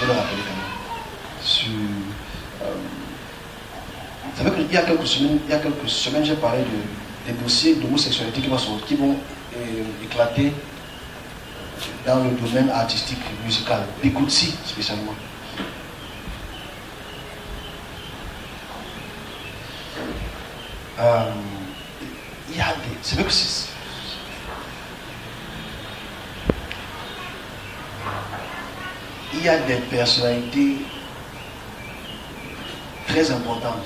peux le rappeler quand même. Vous savez qu'il y a quelques semaines, j'ai parlé des dossiers d'homosexualité qui vont éclater dans le domaine artistique, musical, Bikutsi spécialement. C'est vrai que il y a des personnalités très importantes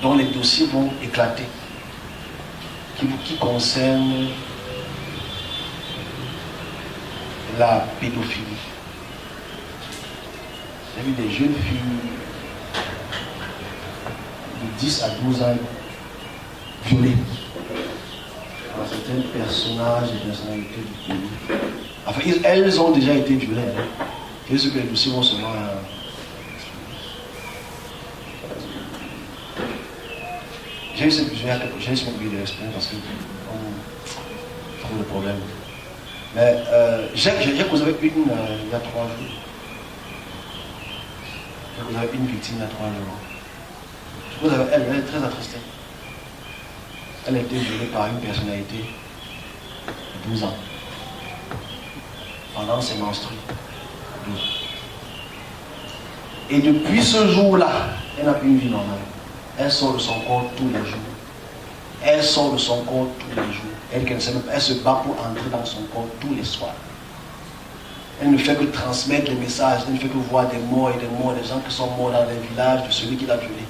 dont les dossiers vont éclater, qui concernent la pédophilie. J'ai vu des jeunes filles de 10 à 12 ans violées par certains personnages et personnalités du pays. Enfin, elles ont déjà été violées. Hein. Et ce que les dossiers vont seulement... J'ai eu cette vision, j'ai eu ce mobile de l'esprit parce que on trouve le problème. Mais j'ai causé avec une il y a 3 jours. J'ai causé avec une victime il y a 3 jours. Je cause avec elle est très attristée. Elle a été violée par une personnalité de 12 ans. Pendant ses menstrues. 12. Et depuis ce jour-là, elle n'a plus une vie normale. Elle sort de son corps tous les jours. Elle sort de son corps tous les jours. Elle se bat pour entrer dans son corps tous les soirs. Elle ne fait que transmettre les messages. Elle ne fait que voir des morts et des morts, des gens qui sont morts dans les villages de celui qui l'a violé.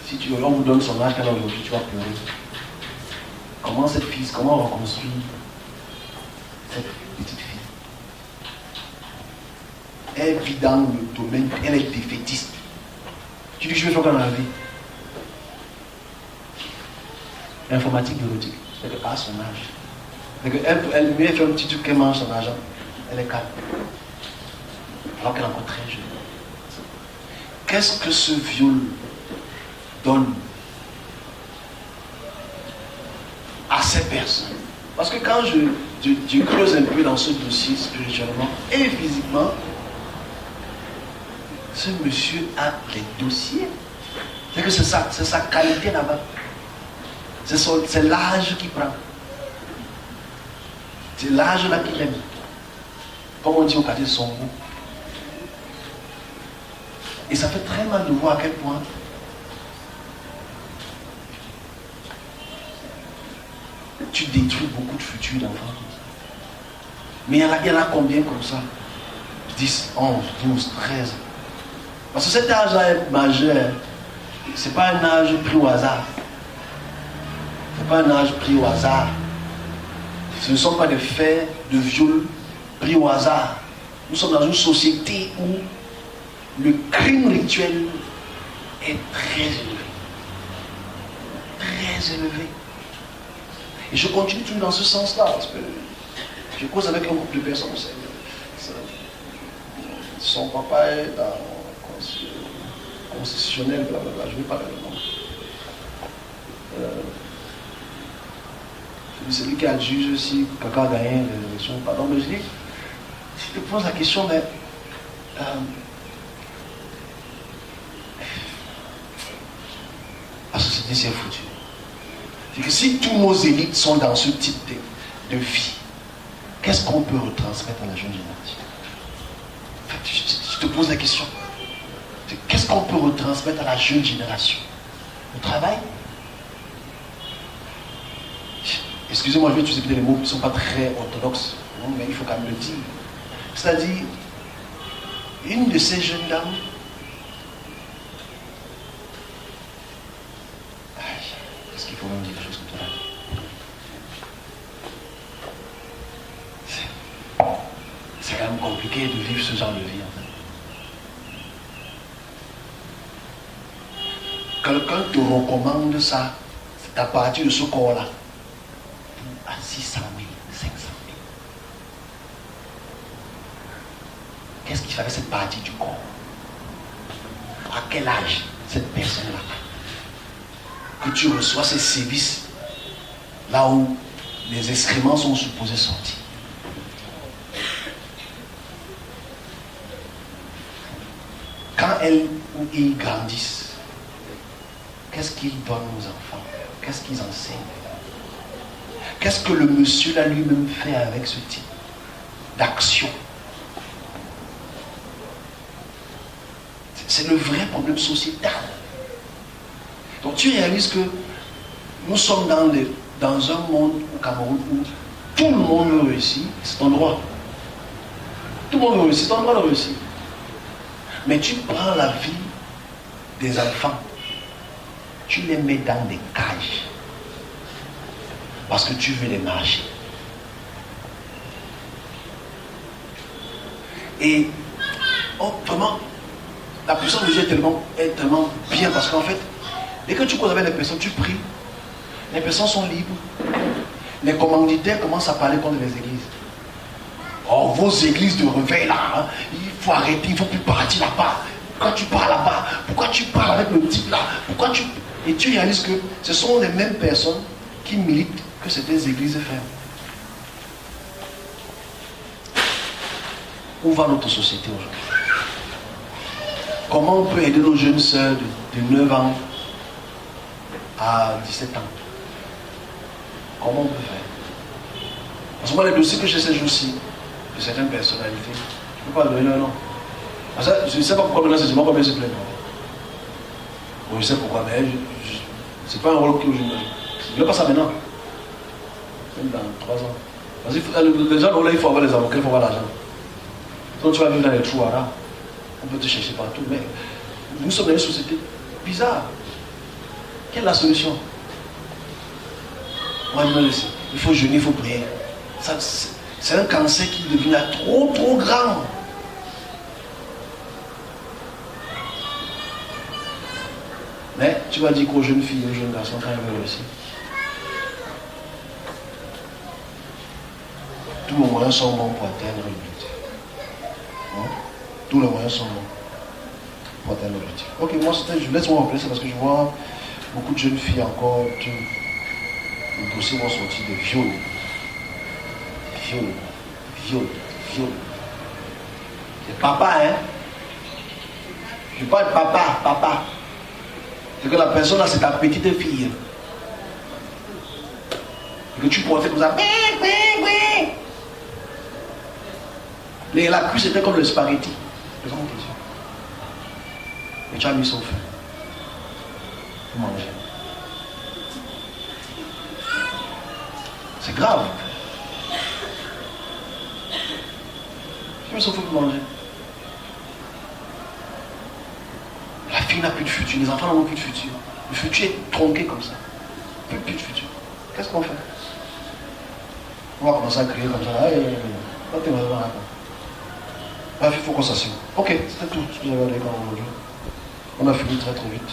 Si on vous donne son âge qu'elle a aujourd'hui, tu vas pleurer. Comment cette fille, comment on reconstruit cette petite fille? Elle vit dans le domaine, elle est défaitiste. Tu dis que je vais faire quoi dans la vie? Informatique, biologique. C'est à son âge. Elle mieux fait un petit truc qu'elle mange son argent. Elle est calme. Alors qu'elle est encore très jeune. Qu'est-ce que ce viol donne à ces personnes? Parce que quand je creuse un peu dans ce dossier spirituellement et physiquement, ce monsieur a des dossiers. C'est que c'est sa qualité là-bas. C'est l'âge qu'il prend. C'est l'âge là qu'il aime. Comme on dit au quartier, son goût. Et ça fait très mal de voir à quel point tu détruis beaucoup de futurs d'enfants. Mais il y en a combien comme ça? 10, 11, 12, 13. Parce que cet âge-là est majeur. Ce n'est pas un âge pris au hasard. Ce n'est pas un âge pris au hasard. Ce ne sont pas des faits de viol pris au hasard. Nous sommes dans une société où le crime rituel est très élevé. Très élevé. Et je continue toujours dans ce sens-là, parce que je cause avec un groupe de personnes. Son papa est dans concessionnel, blablabla, je ne vais pas le nom. C'est lui qui a le juge aussi, quelqu'un a gagné l'élection, pardon, mais je dis, si je te pose la question, mais la société s'est foutue. C'est que si tous nos élites sont dans ce type de vie, qu'est-ce qu'on peut retransmettre à la jeune génération? En fait, je te pose la question. Qu'est-ce qu'on peut retransmettre à la jeune génération? Le travail? Excusez-moi, je vais utiliser des mots qui ne sont pas très orthodoxes, mais il faut quand même le dire. C'est-à-dire, une de ces jeunes dames, est-ce qu'il faut même dire des choses comme ça? C'est quand même compliqué de vivre ce genre de vie, en fait. Quelqu'un te recommande ça, c'est à partir de ce corps-là, à 600 000, 500 000. Qu'est-ce qu'il fait avec cette partie du corps? À quel âge cette personne-là que tu reçois ces services là où les excréments sont supposés sortir. Quand elle ou il grandissent, qu'est-ce qu'ils donnent aux enfants? Qu'est-ce qu'ils enseignent? Qu'est-ce que le monsieur là lui-même fait avec ce type d'action? C'est le vrai problème sociétal. Donc tu réalises que nous sommes dans un monde au Cameroun où tout le monde veut réussir, c'est ton droit. Tout le monde veut réussir, c'est ton droit de réussir. Mais tu prends la vie des enfants, tu les mets dans des cages parce que tu veux les marcher. Et vraiment, la puissance de Dieu est tellement bien parce qu'en fait, dès que tu causes avec les personnes, tu pries, les personnes sont libres. Les commanditaires commencent à parler contre les églises. Oh, vos églises de réveil là, hein, il faut arrêter, il ne faut plus partir là-bas. Pourquoi tu pars là-bas? Pourquoi tu parles avec le type là? Et tu réalises que ce sont les mêmes personnes qui militent que certaines églises ferment. Où va notre société aujourd'hui? Comment on peut aider nos jeunes sœurs de 9 ans à 17 ans? Comment on peut faire? Parce que moi, les dossiers que j'ai ces jours-ci, de certaines personnalités, je ne peux pas donner leur nom. Parce que je ne sais pas pourquoi maintenant c'est moi combien se plaint. Bon, je sais pourquoi, mais c'est pas un rôle que je ne veux pas ça maintenant. Même dans 3 ans. Parce que les gens, là, il faut avoir les avocats, il faut avoir l'argent. Donc tu vas vivre dans les trous là. On peut te chercher partout. Mais nous sommes dans une société bizarre. Quelle est la solution? Moi, je me laisse. Il faut jeûner, il faut prier. C'est un cancer qui devient trop grand. Mais tu vas dire qu'aux jeunes filles, aux jeunes garçons, quand ils veulent aussi, tous les moyens sont bons pour atteindre l'objectif. Hein? Tous les moyens sont bons pour atteindre l'objectif. Ok, moi, je laisse moi remplacer parce que je vois beaucoup de jeunes filles encore. Les dossiers vont sortir de viol. C'est papa, hein? Je parle de papa. C'est que la personne là, c'est ta petite fille. Et que tu pourrais faire comme ça. Mais la cuisse était comme le spaghetti. Et tu as mis ça au feu. Pour manger. C'est grave. Tu as mis ça au feu pour manger. La fille n'a plus de futur, les enfants n'ont plus de futur. Le futur est tronqué comme ça. Plus de futur. Qu'est-ce qu'on fait? On va commencer à crier comme ça. Bref, il faut qu'on s'assure. Ok, c'était tout ce que j'avais à dire aujourd'hui. On a fini très vite.